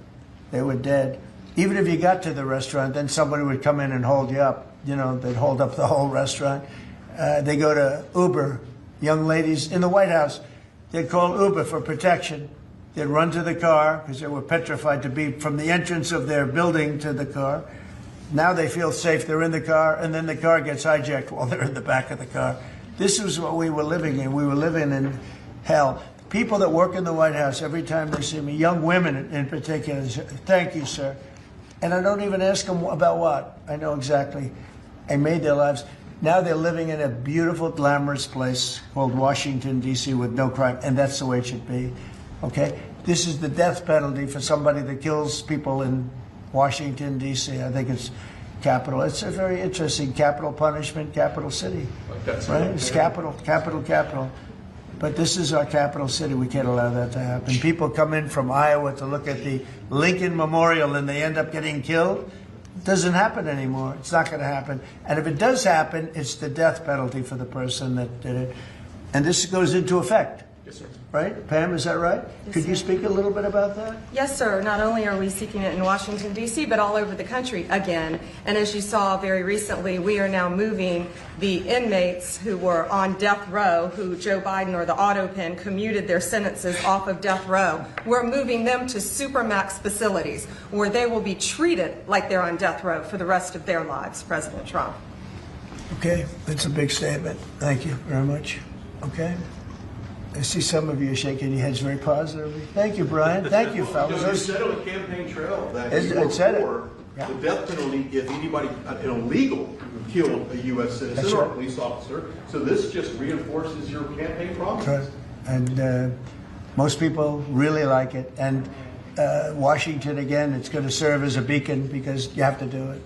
They were dead. Even if you got to the restaurant, then somebody would come in and hold you up. They'd hold up the whole restaurant. They go to Uber. Young ladies in the White House, they'd call Uber for protection. They'd run to the car because they were petrified to be from the entrance of their building to the car. Now they feel safe. They're in the car, and then the car gets hijacked while they're in the back of the car. This is what we were living in. We were living in hell. People that work in the White House, every time they see me, young women in particular, say, thank you, sir. And I don't even ask them about what. I know exactly. I made their lives. Now they're living in a beautiful, glamorous place called Washington, D.C. with no crime, and that's the way it should be. Okay? This is the death penalty for somebody that kills people in Washington, D.C. I think it's capital. It's a very interesting capital punishment, capital city. Right? It's capital. But this is our capital city. We can't allow that to happen. People come in from Iowa to look at the Lincoln Memorial and they end up getting killed. It doesn't happen anymore. It's not going to happen. And if it does happen, it's the death penalty for the person that did it. And this goes into effect. Yes, sir. Right? Pam, is that right? Could you speak a little bit about that? Yes, sir. Not only are we seeking it in Washington, D.C., but all over the country again. And as you saw very recently, we are now moving the inmates who were on death row, who Joe Biden or the auto pen commuted their sentences off of death row. We're moving them to supermax facilities where they will be treated like they're on death row for the rest of their lives, President Trump. Okay, that's a big statement. Thank you very much. Okay. I see some of you shaking your heads very positively. Thank you, Brian. Thank you, fellas. You said on the campaign trail that It you were said it. for Yeah. the death penalty if anybody, an illegal, killed a U.S. citizen That's or a right. police officer. So this just reinforces your campaign promise. Right. And most people really like it. And Washington, again, it's going to serve as a beacon because you have to do it.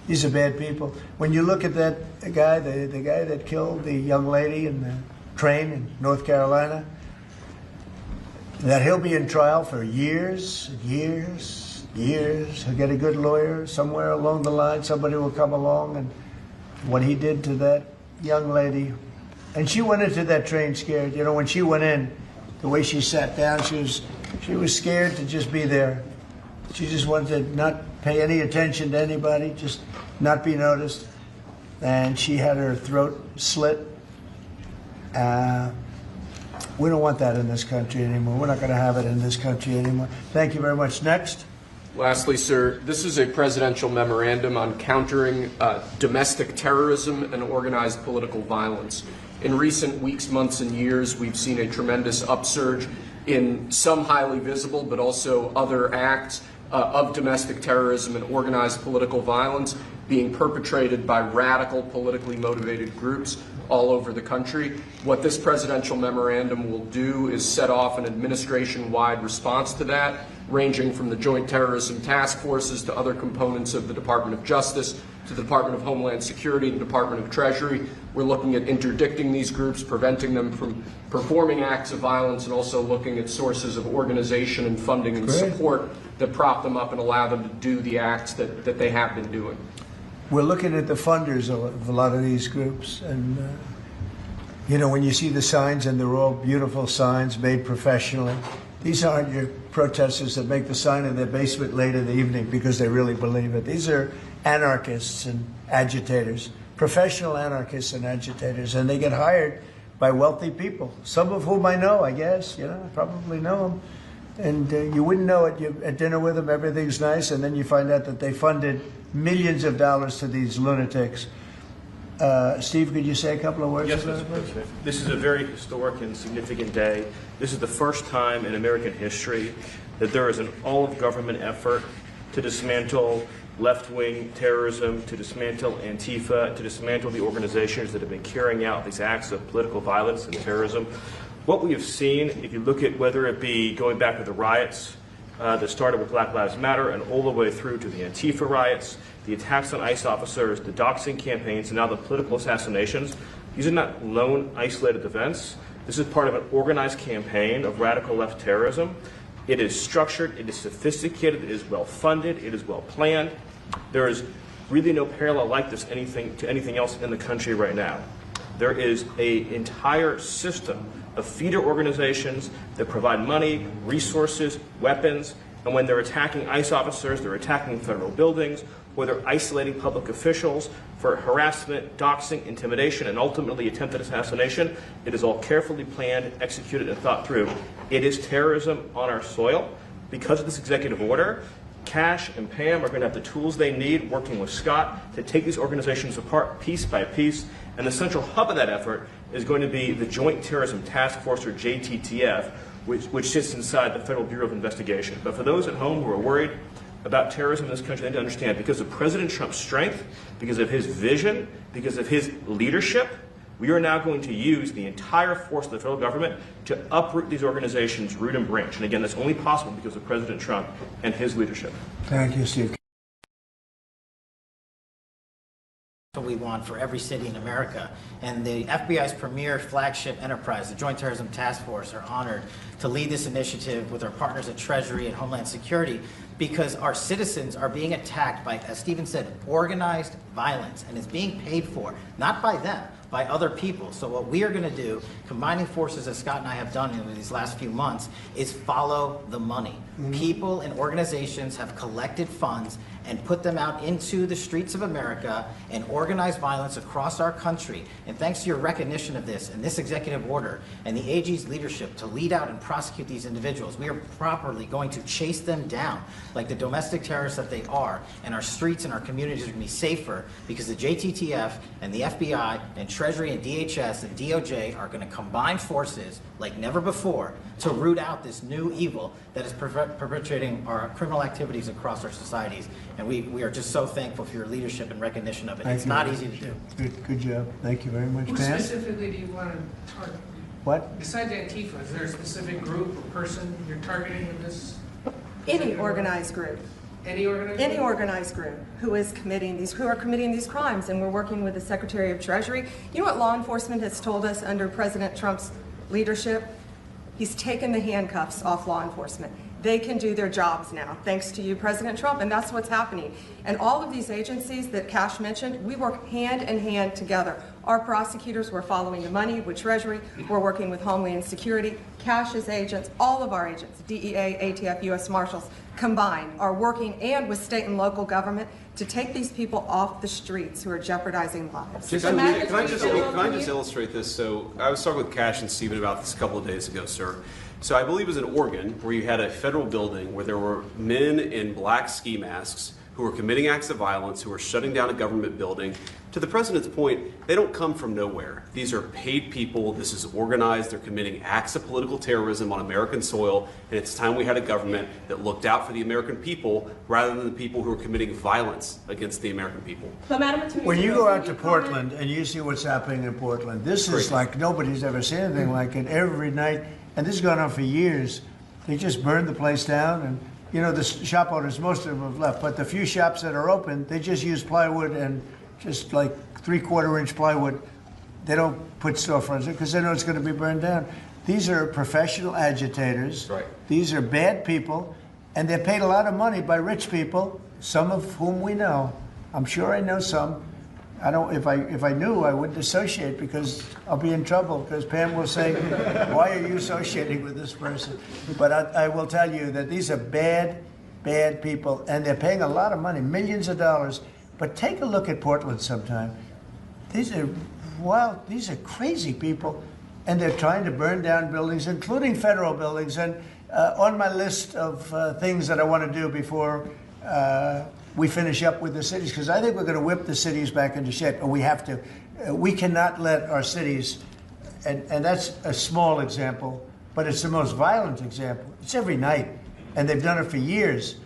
These are bad people. When you look at that guy, the guy that killed the young lady in the train in North Carolina, that he'll be in trial for years, years, years. He'll get a good lawyer somewhere along the line. Somebody will come along, and what he did to that young lady, and she went into that train scared. You know, when she went in, the way she sat down, she was scared to just be there. She just wanted to not pay any attention to anybody, just not be noticed. And she had her throat slit. We don't want that in this country anymore. We're not going to have it in this country anymore. Thank you very much. Next. Lastly, sir, this is a presidential memorandum on countering domestic terrorism and organized political violence. In recent weeks, months, and years, we've seen a tremendous upsurge in some highly visible but also other acts of domestic terrorism and organized political violence being perpetrated by radical, politically motivated groups all over the country. What this presidential memorandum will do is set off an administration-wide response to that, ranging from the Joint Terrorism Task Forces to other components of the Department of Justice, to the Department of Homeland Security, the Department of Treasury. We're looking at interdicting these groups, preventing them from performing acts of violence, and also looking at sources of organization and funding and support that prop them up and allow them to do the acts that they have been doing. We're looking at the funders of a lot of these groups, and you know, when you see the signs, and they're all beautiful signs made professionally, these aren't your protesters that make the sign in their basement late in the evening because they really believe it. These are anarchists and agitators, professional anarchists and agitators, and they get hired by wealthy people, some of whom I know, I guess. You know, I probably know them. And you wouldn't know it. You're at dinner with them, everything's nice, and then you find out that they funded millions of dollars to these lunatics. Steve, could you say a couple of words? Yes, Mr. President. This is a very historic and significant day. This is the first time in American history that there is an all-of-government effort to dismantle left-wing terrorism, to dismantle Antifa, to dismantle the organizations that have been carrying out these acts of political violence and terrorism. What we have seen, if you look at whether it be going back to the riots that started with Black Lives Matter and all the way through to the Antifa riots, the attacks on ICE officers, the doxing campaigns, and now the political assassinations, these are not lone, isolated events. This is part of an organized campaign of radical left terrorism. It is structured, it is sophisticated, it is well-funded, it is well-planned. There is really no parallel like this to anything else in the country right now. There is an entire system of feeder organizations that provide money, resources, weapons, and when they're attacking ICE officers, they're attacking federal buildings, where they're isolating public officials for harassment, doxing, intimidation, and ultimately attempted assassination. It is all carefully planned, executed, and thought through. It is terrorism on our soil. Because of this executive order, Cash and Pam are going to have the tools they need, working with Scott, to take these organizations apart piece by piece. And the central hub of that effort is going to be the Joint Terrorism Task Force, or JTTF, which sits inside the Federal Bureau of Investigation. But for those at home who are worried about terrorism in this country, they need to understand, because of President Trump's strength, because of his vision, because of his leadership, we are now going to use the entire force of the federal government to uproot these organizations root and branch. And again, that's only possible because of President Trump and his leadership. Thank you, Steve. What we want for every city in America. And the FBI's premier flagship enterprise, the Joint Terrorism Task Force, are honored to lead this initiative with our partners at Treasury and Homeland Security, because our citizens are being attacked by, as Stephen said, organized violence, and it's being paid for, not by them, by other people. So what we are going to do, combining forces as Scott and I have done in these last few months, is follow the money. People and organizations have collected funds and put them out into the streets of America and organized violence across our country. And thanks to your recognition of this and this executive order and the AG's leadership to lead out and prosecute these individuals, we are properly going to chase them down like the domestic terrorists that they are, and our streets and our communities are going to be safer because the JTTF and the FBI and Treasury and DHS and DOJ are going to combine forces like never before to root out this new evil that is perpetrating our criminal activities across our societies. And we are just so thankful for your leadership and recognition of it. It's not easy to do. Good job. Thank you very much, Who Pam. specifically do you want to target? What? Besides Antifa, is there a specific group or person you're targeting with this? Any organized group. Any organized Any group? organized group who are committing these crimes, and we're working with the Secretary of Treasury. You know what law enforcement has told us under President Trump's leadership? He's taken the handcuffs off law enforcement. They can do their jobs now, thanks to you, President Trump, and that's what's happening. And all of these agencies that Cash mentioned, we work hand in hand together. Our prosecutors were following the money with Treasury. We're working with Homeland Security. Cash's agents, all of our agents, DEA, ATF, U.S. Marshals, combined are working, and with state and local government, to take these people off the streets who are jeopardizing lives. Can I just illustrate this? So I was talking with Cash and Stephen about this a couple of days ago, sir. So I believe it was in Oregon where you had a federal building where there were men in black ski masks who were committing acts of violence, who were shutting down a government building. To the president's point, they don't come from nowhere. These are paid people. This is organized. They're committing acts of political terrorism on American soil. And it's time we had a government that looked out for the American people rather than the people who are committing violence against the American people. But Madam Attorney When you General, go out to Portland and you see what's happening in Portland, this is like nobody's ever seen anything like it. Every night, and this has gone on for years. They just burned the place down, and you know the shop owners, most of them have left, but the few shops that are open, they just use plywood and just like 3/4-inch plywood. They don't put storefronts in because they know it's going to be burned down. These are professional agitators. Right. These are bad people, and they're paid a lot of money by rich people, some of whom we know. I'm sure I know some. I don't. If I knew, I wouldn't associate because I'll be in trouble. Because Pam will say, "Why are you associating with this person?" But I will tell you that these are bad people, and they're paying a lot of money, millions of dollars. But take a look at Portland sometime. These are these are crazy people, and they're trying to burn down buildings, including federal buildings. And on my list of things that I want to do before we finish up with the cities, because I think we're going to whip the cities back into shape, and we have to. We cannot let our cities, and that's a small example, but it's the most violent example. It's every night, and they've done it for years.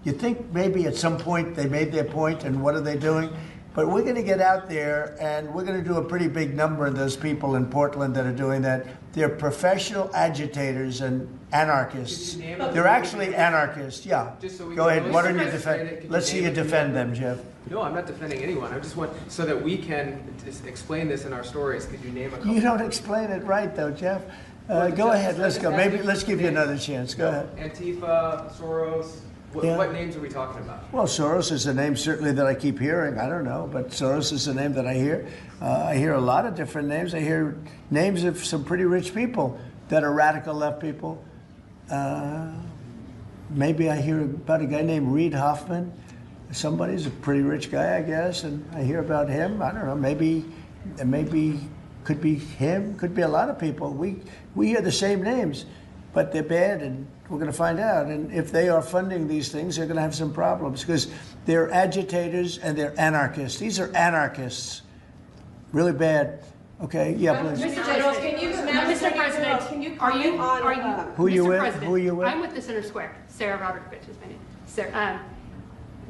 You think maybe at some point they made their point, and what are they doing? But we're going to get out there, and we're going to do a pretty big number of those people in Portland that are doing that. They're professional agitators and anarchists. They're actually anarchists, yeah. Go ahead, why don't you defend? Let's see you defend them, Jeff. No, I'm not defending anyone. I just want, so that we can just explain this in our stories, could you name a couple? You don't explain it right, though, Jeff. Go ahead, let's go. Maybe let's give you another chance. Go ahead. Antifa, Soros. What names are we talking about? Well, Soros is a name certainly that I keep hearing. I don't know, but Soros is a name that I hear. I hear a lot of different names. I hear names of some pretty rich people that are radical left people. Maybe I hear about a guy named Reid Hoffman. somebody's a pretty rich guy, I guess, and I hear about him. I don't know, maybe could be him, could be a lot of people. We hear the same names, but they're bad, and we're going to find out. And if they are funding these things, they're going to have some problems because they're agitators and they're anarchists. These are anarchists, really bad. Okay, yeah, please. Mr. General, Mr. President, can you are you, Who you Mr. with? President, Who you with? I'm with the Center Square. Sarah Rodriguez is my name. Sarah,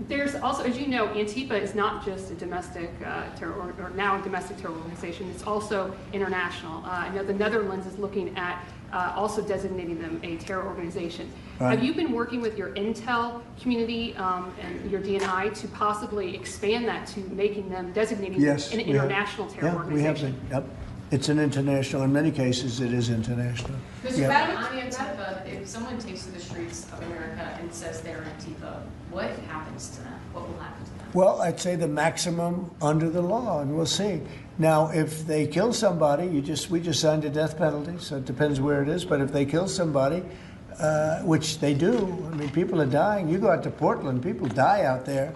there's also, as you know, Antifa is not just a domestic terror, or now a domestic terror organization. It's also international. I know the Netherlands is looking at also designating them a terror organization. Right. Have you been working with your intel community and your DNI to possibly expand that to making them designating Yes, an we international terror have. organization? We have been. Yep. It's an international. In many cases, it is international. Mr. Yeah. On Antifa, if someone takes to the streets of America and says they're Antifa, what happens to them? What will happen to them? Well, I'd say the maximum under the law, and we'll see. Now, if they kill somebody, we just signed a death penalty, so it depends where it is. But if they kill somebody, which they do, I mean, people are dying. You go out to Portland, people die out there.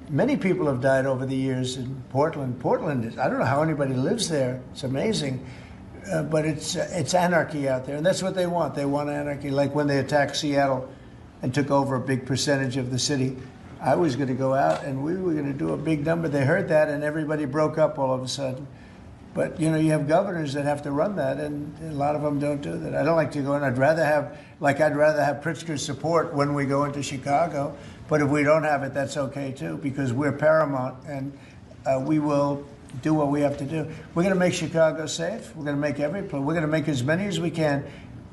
Many people have died over the years in Portland. Portland is, I don't know how anybody lives there. It's amazing. But it's anarchy out there, and that's what they want. They want anarchy. Like when they attacked Seattle and took over a big percentage of the city, I was going to go out and we were going to do a big number. They heard that and everybody broke up all of a sudden. But, you know, you have governors that have to run that, and a lot of them don't do that. I don't like to go in. I'd rather have Pritzker's support when we go into Chicago. But if we don't have it, that's okay, too, because we're paramount, and we will do what we have to do. We're going to make Chicago safe. We're going to make every place. We're going to make as many as we can,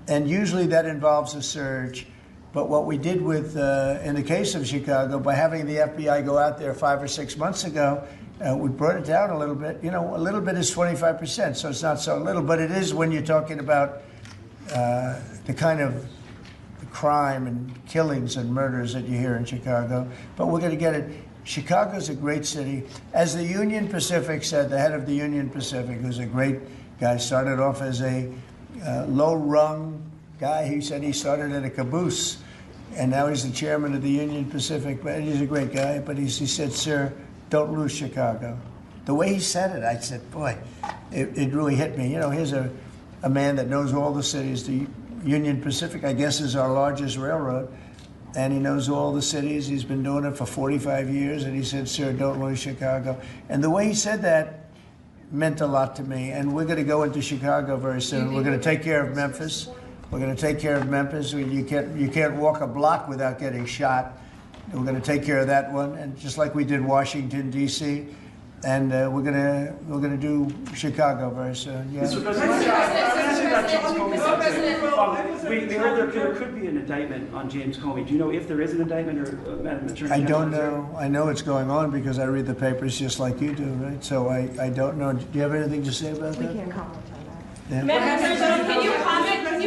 and usually that involves a surge. But what we did with, in the case of Chicago, by having the FBI go out there 5 or 6 months ago, we brought it down a little bit. You know, a little bit is 25%, so it's not so little, but it is when you're talking about the kind of crime and killings and murders that you hear in Chicago. But we're going to get it. Chicago's a great city. As the Union Pacific said, the head of the Union Pacific, who's a great guy, started off as a low-rung guy. He said he started at a caboose, and now he's the chairman of the Union Pacific. But he's a great guy. But he said, "Sir, don't lose Chicago." The way he said it, I said, boy, it really hit me. You know, here's a man that knows all the cities. The Union Pacific, I guess, is our largest railroad, and he knows all the cities. He's been doing it for 45 years, and he said, "Sir, don't lose Chicago." And the way he said that meant a lot to me, and we're going to go into Chicago very soon. We're going to take care of Memphis. We're going to take care of Memphis. You can't walk a block without getting shot. We're going to take care of that one, and just like we did Washington, D.C., and we're going to do Chicago very soon. Yeah. Mr. President, we heard there could be an indictment on James Comey. Do you know if there is an indictment, or Madam Attorney I General? don't know. I know it's going on because I read the papers just like you do, right? So I don't know. Do you have anything to say about that? We can't comment on that. Yeah. Madam Attorney General, can you comment on a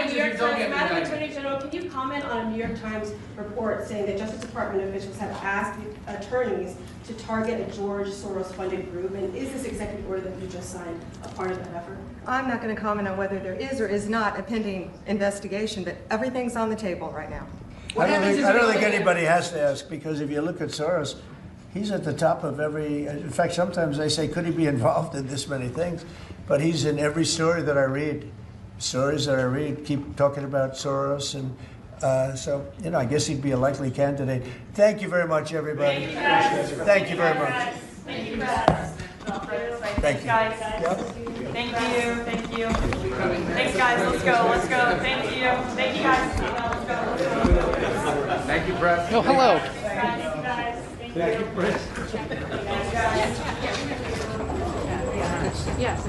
New York if you don't Times? get Madam indicted? Attorney General, can you comment on a New York Times report saying that Justice Department officials have asked the attorneys to target a George Soros-funded group? And is this executive order that you just signed a part of that effort? I'm not going to comment on whether there is or is not a pending investigation, but everything's on the table right now. I don't think anybody has to ask, because if you look at Soros, he's at the top of every. In fact, sometimes they say, could he be involved in this many things? But he's in every story that I read. Stories that I read keep talking about Soros, and so, you know, I guess he'd be a likely candidate. Thank you very much, everybody. Thank you very much. Thank you. Thank you. Guys. Thank you. Thank you. Thanks, guys. Let's go. Let's go. Thank you. Thank you, guys. Let's go. Thank you, Brett. Oh, hello. Yes.